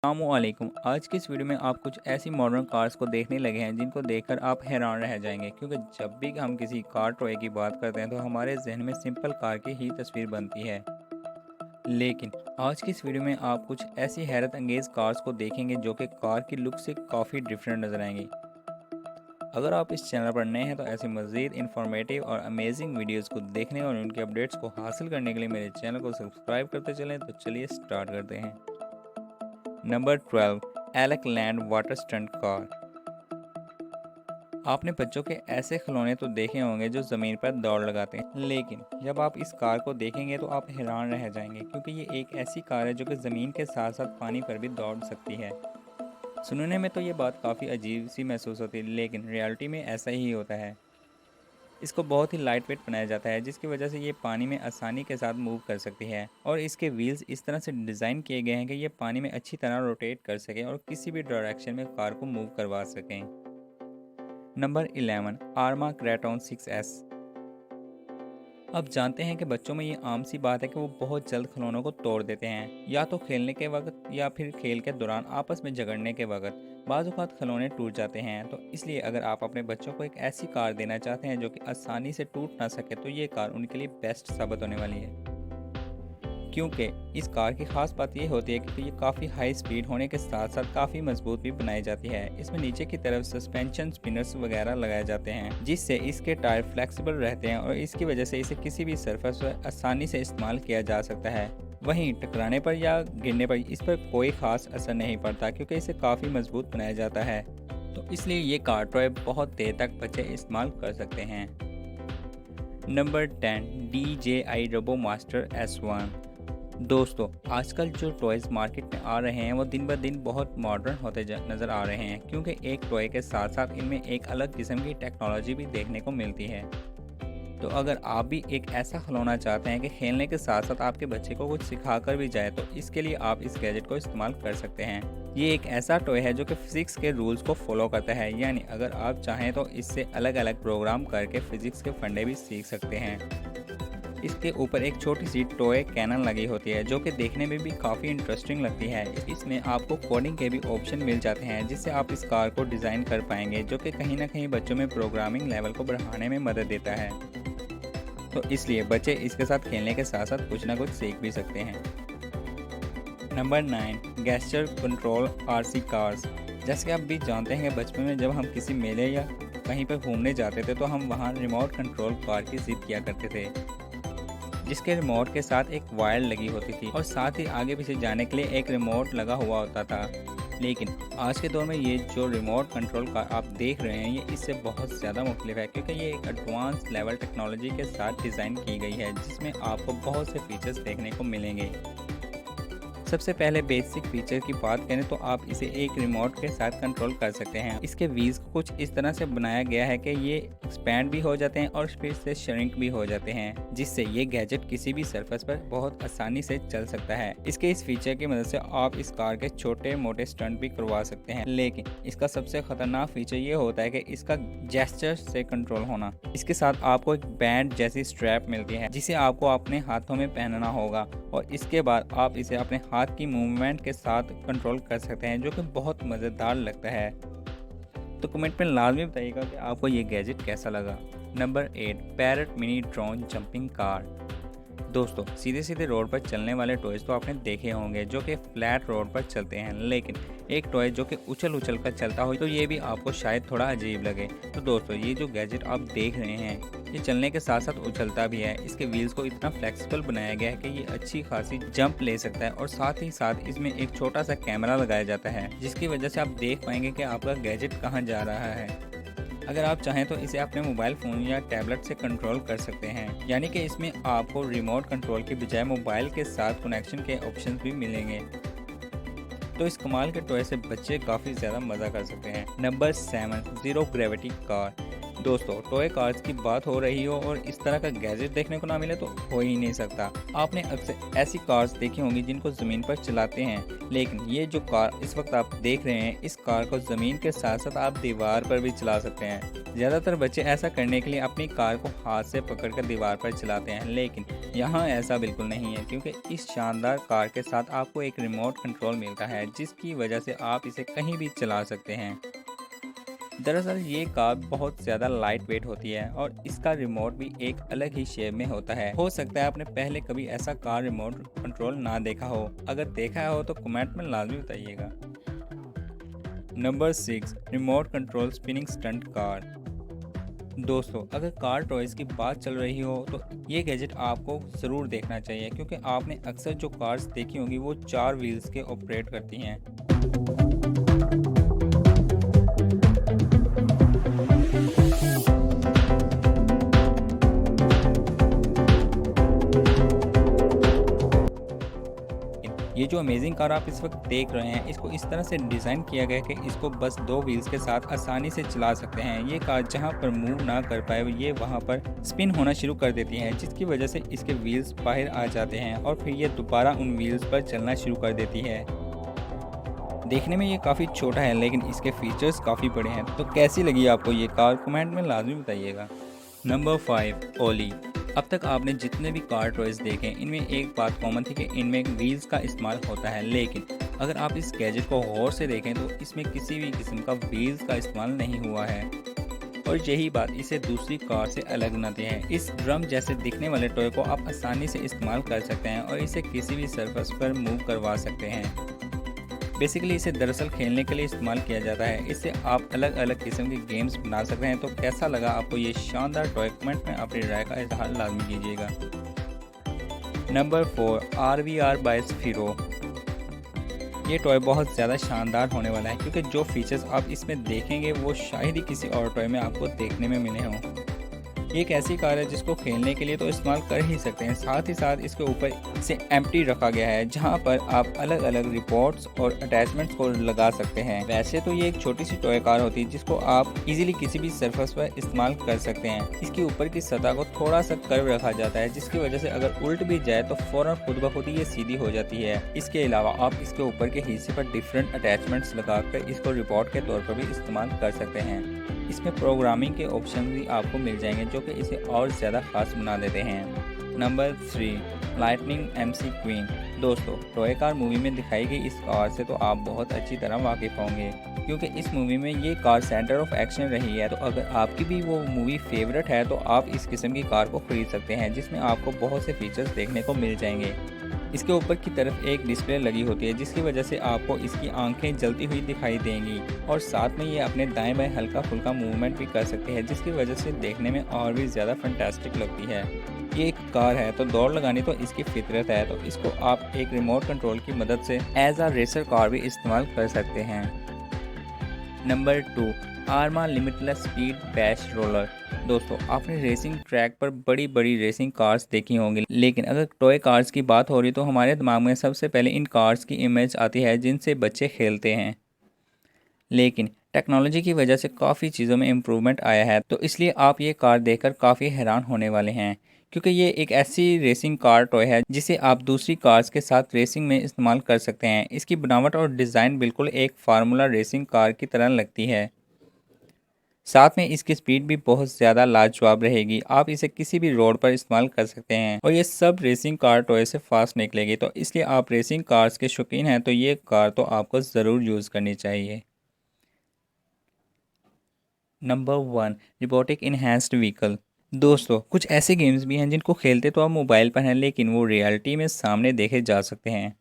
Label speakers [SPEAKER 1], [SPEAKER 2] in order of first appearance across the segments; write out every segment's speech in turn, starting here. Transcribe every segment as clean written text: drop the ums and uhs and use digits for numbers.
[SPEAKER 1] अस्सलामुअलैकुम। आज की इस वीडियो में आप कुछ ऐसी मॉडर्न कार्स को देखने लगे हैं जिनको देखकर आप हैरान रह जाएंगे, क्योंकि जब भी हम किसी कार टॉय की बात करते हैं तो हमारे जहन में सिंपल कार की ही तस्वीर बनती है। लेकिन आज की इस वीडियो में आप कुछ ऐसी हैरत अंगेज कार्स को देखेंगे जो कि कार की लुक से काफ़ी डिफरेंट नजर आएंगी। अगर आप इस चैनल पर नए हैं तो ऐसे मज़ीद इंफॉर्मेटिव और अमेजिंग वीडियोज़ को देखने और उनके अपडेट्स को हासिल करने के लिए मेरे चैनल को सब्सक्राइब करते चलें। तो चलिए स्टार्ट करते हैं। नंबर 12, एलेक लैंड वाटर स्टंट कार। आपने बच्चों के ऐसे खिलौने तो देखे होंगे जो ज़मीन पर दौड़ लगाते हैं, लेकिन जब आप इस कार को देखेंगे तो आप हैरान रह जाएंगे, क्योंकि ये एक ऐसी कार है जो कि ज़मीन के साथ साथ पानी पर भी दौड़ सकती है। सुनने में तो ये बात काफ़ी अजीब सी महसूस होती है, लेकिन रियलिटी में ऐसा ही होता है। इसको बहुत ही लाइट वेट बनाया जाता है, जिसकी वजह से ये पानी में आसानी के साथ मूव कर सकती है, और इसके व्हील्स इस तरह से डिज़ाइन किए गए हैं कि ये पानी में अच्छी तरह रोटेट कर सकें और किसी भी डायरेक्शन में कार को मूव करवा सकें। Number 11, Arma craton 6S। अब जानते हैं कि बच्चों में ये आम सी बात है कि वो बहुत जल्द खिलौनों को तोड़ देते हैं, या तो खेलने के वक्त या फिर खेल के दौरान आपस में झगड़ने के वक्त बाज़ औक़ात खिलौने टूट जाते हैं। तो इसलिए अगर आप अपने बच्चों को एक ऐसी कार देना चाहते हैं जो कि आसानी से टूट ना सके, तो ये कार उनके लिए बेस्ट साबित होने वाली है। क्योंकि इस कार की खास बात ये होती है कि ये काफ़ी हाई स्पीड होने के साथ साथ काफ़ी मजबूत भी बनाई जाती है। इसमें नीचे की तरफ सस्पेंशन स्पिनर्स वगैरह लगाए जाते हैं, जिससे इसके टायर फ्लेक्सिबल रहते हैं और इसकी वजह से इसे किसी भी सरफेस पर आसानी से इस्तेमाल किया जा सकता है। वहीं टकराने पर या गिरने पर इस पर कोई खास असर नहीं पड़ता, क्योंकि इसे काफ़ी मजबूत बनाया जाता है। तो इसलिए ये कार टॉय बहुत देर तक बच्चे इस्तेमाल कर सकते हैं। Number 10, DJI robo master S1। दोस्तों, आजकल जो टॉयज़ मार्केट में आ रहे हैं वो दिन ब दिन बहुत मॉडर्न होते नज़र आ रहे हैं, क्योंकि एक टॉय के साथ साथ इनमें एक अलग किस्म की टेक्नोलॉजी भी देखने को मिलती है। तो अगर आप भी एक ऐसा खिलौना चाहते हैं कि खेलने के साथ साथ आपके बच्चे को कुछ सिखा कर भी जाए, तो इसके लिए आप इस गैजेट को इस्तेमाल कर सकते हैं। ये एक ऐसा टॉय है जो कि फिज़िक्स के रूल्स को फॉलो करता है, यानी अगर आप चाहें तो इससे अलग अलग प्रोग्राम करके फ़िज़िक्स के फंडे भी सीख सकते हैं। इसके ऊपर एक छोटी सी टॉय कैनन लगी होती है, जो कि देखने में भी काफ़ी इंटरेस्टिंग लगती है। इसमें आपको कोडिंग के भी ऑप्शन मिल जाते हैं, जिससे आप इस कार को डिज़ाइन कर पाएंगे, जो कि कहीं ना कहीं बच्चों में प्रोग्रामिंग लेवल को बढ़ाने में मदद देता है। तो इसलिए बच्चे इसके साथ खेलने के साथ साथ कुछ ना कुछ सीख भी सकते हैं। Number 9, gesture control RC cars. जैसे कि आप भी जानते हैं कि बचपन में जब हम किसी मेले या कहीं पर घूमने जाते थे तो हम वहाँ रिमोट कंट्रोल कार की जिद किया करते थे, जिसके रिमोट के साथ एक वायर लगी होती थी और साथ ही आगे पीछे जाने के लिए एक रिमोट लगा हुआ होता था। लेकिन आज के दौर में ये जो रिमोट कंट्रोल कार आप देख रहे हैं, ये इससे बहुत ज़्यादा मुख्तलिफ है, क्योंकि ये एक एडवांस लेवल टेक्नोलॉजी के साथ डिज़ाइन की गई है, जिसमें आपको बहुत से फीचर्स देखने को मिलेंगे। सबसे पहले बेसिक फीचर की बात करें तो आप इसे एक रिमोट के साथ कंट्रोल कर सकते हैं। इसके व्हील्स को कुछ इस तरह से बनाया गया है कि ये एक्सपैंड भी हो जाते हैं और फिर से श्रिंक भी हो जाते हैं, जिससे ये गैजेट किसी भी सरफेस पर बहुत आसानी से चल सकता है। इसके इस फीचर की मदद से आप इस कार के छोटे मोटे स्टंट भी करवा सकते हैं, लेकिन इसका सबसे खतरनाक फीचर ये होता है कि इसका जेस्चर से कंट्रोल होना। इसके साथ आपको एक बैंड जैसी स्ट्रैप मिलती है, जिसे आपको अपने हाथों में पहनना होगा, और इसके बाद आप इसे अपने हाथ की मूवमेंट के साथ कंट्रोल कर सकते हैं, जो कि बहुत मज़ेदार लगता है। तो कमेंट में लाजमी बताइएगा कि आपको ये गैजेट कैसा लगा। Number 8, parrot mini drone jumping car. दोस्तों, सीधे सीधे रोड पर चलने वाले टॉयज़ तो आपने देखे होंगे जो कि फ्लैट रोड पर चलते हैं, लेकिन एक टॉय जो कि उछल उछल कर चलता हो तो ये भी आपको शायद थोड़ा अजीब लगे। तो दोस्तों, ये जो गैजेट आप देख रहे हैं, ये चलने के साथ साथ उछलता भी है। इसके व्हील्स को इतना फ्लेक्सिबल बनाया गया है कि ये अच्छी खासी जंप ले सकता है, और साथ ही साथ इसमें एक छोटा सा कैमरा लगाया जाता है, जिसकी वजह से आप देख पाएंगे कि आपका गैजेट कहाँ जा रहा है। अगर आप चाहें तो इसे अपने मोबाइल फ़ोन या टैबलेट से कंट्रोल कर सकते हैं, यानी कि इसमें आपको रिमोट कंट्रोल के बजाय मोबाइल के साथ कनेक्शन के ऑप्शंस भी मिलेंगे। तो इस कमाल के टॉय से बच्चे काफ़ी ज़्यादा मज़ा कर सकते हैं। Number 7, zero gravity car. दोस्तों, टॉय कार्स की बात हो रही हो और इस तरह का गैजेट देखने को ना मिले तो हो ही नहीं सकता। आपने अक्सर ऐसी कार्स देखी होंगी जिनको ज़मीन पर चलाते हैं, लेकिन ये जो कार इस वक्त आप देख रहे हैं, इस कार को ज़मीन के साथ साथ आप दीवार पर भी चला सकते हैं। ज़्यादातर बच्चे ऐसा करने के लिए अपनी कार को हाथ से पकड़कर दीवार पर चलाते हैं, लेकिन यहाँ ऐसा बिल्कुल नहीं है, क्योंकि इस शानदार कार के साथ आपको एक रिमोट कंट्रोल मिलता है, जिसकी वजह से आप इसे कहीं भी चला सकते हैं। दरअसल ये कार बहुत ज़्यादा लाइट वेट होती है और इसका रिमोट भी एक अलग ही शेप में होता है। हो सकता है आपने पहले कभी ऐसा कार रिमोट कंट्रोल ना देखा हो। अगर देखा हो तो कमेंट में लाजमी बताइएगा। Number 6, remote control spinning stunt car. दोस्तों, अगर कार टॉयज़ की बात चल रही हो तो ये गैजेट आपको ज़रूर देखना चाहिए, क्योंकि आपने अक्सर जो कार्स देखी होंगी वो 4 व्हील्स के ऑपरेट करती हैं। ये जो अमेजिंग कार आप इस वक्त देख रहे हैं, इसको इस तरह से डिज़ाइन किया गया है कि इसको बस 2 व्हील्स के साथ आसानी से चला सकते हैं। ये कार जहां पर मूव ना कर पाए, ये वहां पर स्पिन होना शुरू कर देती है, जिसकी वजह से इसके व्हील्स बाहर आ जाते हैं और फिर ये दोबारा उन व्हील्स पर चलना शुरू कर देती है। देखने में ये काफ़ी छोटा है, लेकिन इसके फीचर्स काफ़ी बड़े हैं। तो कैसी लगी आपको ये कार, कमेंट में लाजमी बताइएगा। नंबर 5, ओली। अब तक आपने जितने भी कार टॉयज़ देखे, इनमें एक बात कॉमन थी कि इनमें व्हील्स का इस्तेमाल होता है, लेकिन अगर आप इस गैजेट को गौर से देखें तो इसमें किसी भी किस्म का व्हील्स का इस्तेमाल नहीं हुआ है, और यही बात इसे दूसरी कार से अलग बनाती है। इस ड्रम जैसे दिखने वाले टॉय को आप आसानी से इस्तेमाल कर सकते हैं और इसे किसी भी सरफेस पर मूव करवा सकते हैं। बेसिकली इसे दरअसल खेलने के लिए इस्तेमाल किया जाता है। इससे आप अलग अलग किस्म के गेम्स बना सकते हैं। तो कैसा लगा आपको ये शानदार टॉय, कमेंट में अपनी राय का इजहार लाजमी कीजिएगा। Number 4, RVR by Sphero. ये टॉय बहुत ज़्यादा शानदार होने वाला है, क्योंकि जो फीचर्स आप इसमें देखेंगे वो शायद ही किसी और टॉय में आपको देखने में मिले हों। ये एक ऐसी कार है जिसको खेलने के लिए तो इस्तेमाल कर ही सकते हैं, साथ ही साथ इसके ऊपर इसे एम्प्टी रखा गया है, जहां पर आप अलग अलग रिपोर्ट्स और अटैचमेंट्स को लगा सकते हैं। वैसे तो ये एक छोटी सी टॉय कार होती है जिसको आप इजीली किसी भी सरफेस पर इस्तेमाल कर सकते हैं। इसकी ऊपर की सतह को थोड़ा सा कर्व रखा जाता है, जिसकी वजह से अगर उल्ट भी जाए तो फौरन खुद ब खुद ये सीधी हो जाती है। इसके अलावा आप इसके ऊपर के हिस्से पर डिफरेंट अटैचमेंट्स लगाकर इसको रिपोर्ट के तौर पर भी इस्तेमाल कर सकते हैं। इसमें प्रोग्रामिंग के ऑप्शन भी आपको मिल जाएंगे, जो कि इसे और ज़्यादा खास बना देते हैं। Number 3, lightning MC queen. दोस्तों, टॉय कार मूवी में दिखाई गई इस कार से तो आप बहुत अच्छी तरह वाकिफ़ होंगे, क्योंकि इस मूवी में ये कार सेंटर ऑफ एक्शन रही है। तो अगर आपकी भी वो मूवी फेवरेट है तो आप इस किस्म की कार को ख़रीद सकते हैं, जिसमें आपको बहुत से फीचर्स देखने को मिल जाएंगे। इसके ऊपर की तरफ एक डिस्प्ले लगी होती है, जिसकी वजह से आपको इसकी आंखें जलती हुई दिखाई देंगी, और साथ में ये अपने दाएं बाएं हल्का फुल्का मूवमेंट भी कर सकती है, जिसकी वजह से देखने में और भी ज़्यादा फैंटास्टिक लगती है। ये एक कार है तो दौड़ लगानी तो इसकी फितरत है, तो इसको आप एक रिमोट कंट्रोल की मदद से एज अ रेसर कार भी इस्तेमाल कर सकते हैं। Number 2, Arma limitless speed bash roller. दोस्तों, आपने रेसिंग ट्रैक पर बड़ी बड़ी रेसिंग कार्स देखी होंगी, लेकिन अगर टॉय कार्स की बात हो रही तो हमारे दिमाग में सबसे पहले इन कार्स की इमेज आती है जिनसे बच्चे खेलते हैं। लेकिन टेक्नोलॉजी की वजह से काफ़ी चीज़ों में इम्प्रूवमेंट आया है, तो इसलिए आप ये कार देखकर काफ़ी हैरान होने वाले हैं, क्योंकि ये एक ऐसी रेसिंग कार टॉय है जिसे आप दूसरी कार्स के साथ रेसिंग में इस्तेमाल कर सकते हैं। इसकी बनावट और डिज़ाइन बिल्कुल एक फार्मूला रेसिंग कार की तरह लगती है। साथ में इसकी स्पीड भी बहुत ज़्यादा लाजवाब रहेगी। आप इसे किसी भी रोड पर इस्तेमाल कर सकते हैं और ये सब रेसिंग कार टॉय से फास्ट निकलेगी। तो इसलिए आप रेसिंग कार्स के शौकीन हैं तो ये कार तो आपको ज़रूर यूज़ करनी चाहिए। Number 1, robotic enhanced vehicle. दोस्तों, कुछ ऐसे गेम्स भी हैं जिनको खेलते तो आप मोबाइल पर हैं, लेकिन वो रियलिटी में सामने देखे जा सकते हैं।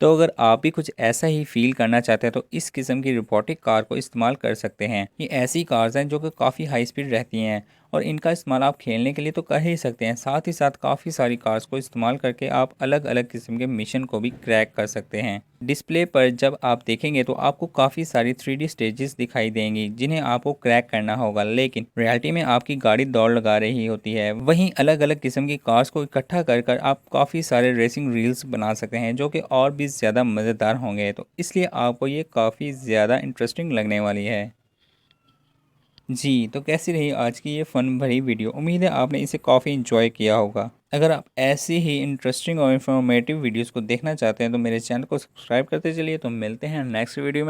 [SPEAKER 1] तो अगर आप भी कुछ ऐसा ही फील करना चाहते हैं तो इस किस्म की रोबोटिक कार को इस्तेमाल कर सकते हैं। ये ऐसी कार्स हैं जो कि काफ़ी हाई स्पीड रहती हैं और इनका इस्तेमाल आप खेलने के लिए तो कर ही सकते हैं। साथ ही साथ काफ़ी सारी कार्स को इस्तेमाल करके आप अलग अलग किस्म के मिशन को भी क्रैक कर सकते हैं। डिस्प्ले पर जब आप देखेंगे तो आपको काफ़ी सारी 3D स्टेजेस दिखाई देंगी जिन्हें आपको क्रैक करना होगा, लेकिन रियलिटी में आपकी गाड़ी दौड़ लगा रही होती है। वहीं अलग अलग किस्म की कार्स को इकट्ठा कर कर आप काफ़ी सारे रेसिंग रील्स बना सकते हैं, जो कि और भी ज़्यादा मज़ेदार होंगे। तो इसलिए आपको ये काफ़ी ज़्यादा इंटरेस्टिंग लगने वाली है। जी, तो कैसी रही आज की ये फ़न भरी वीडियो? उम्मीद है आपने इसे काफ़ी एंजॉय किया होगा। अगर आप ऐसी ही इंटरेस्टिंग और इन्फॉर्मेटिव वीडियोज़ को देखना चाहते हैं तो मेरे चैनल को सब्सक्राइब करते चलिए। तो मिलते हैं नेक्स्ट वीडियो में।